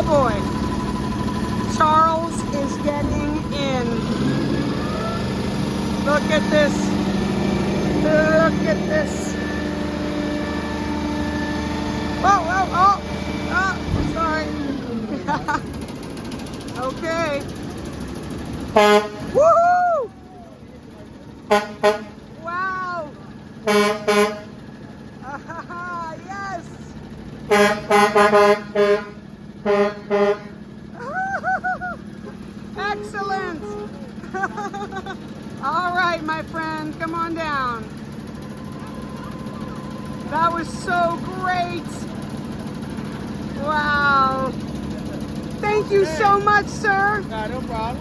Oh boy. Charles is getting in. Look at this. Look at this. Oh, oh, oh. Oh, sorry. Okay. Woohoo! Wow. Yes. Excellent. All right, my friend, come on down. That was so great. Wow. Thank you so much, sir. No problem.